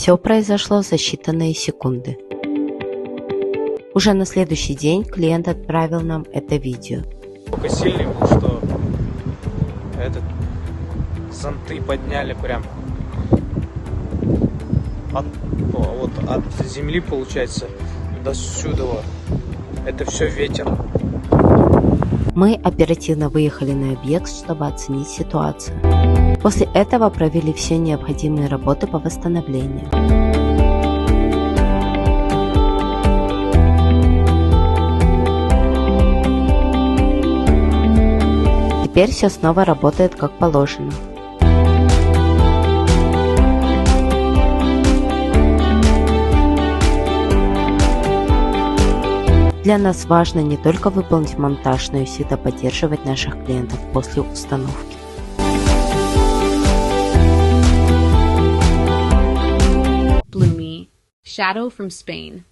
Все произошло за считанные секунды. Уже на следующий день клиент отправил нам это видео. Только сильный был, что зонты подняли прям от земли, получается, до сюда. Это все ветер. Мы оперативно выехали на объект, чтобы оценить ситуацию. После этого провели все необходимые работы по восстановлению. Теперь все снова работает как положено. Для нас важно не только выполнить монтаж, но и всегда поддерживать наших клиентов после установки. Bloomy, Shadow from Spain.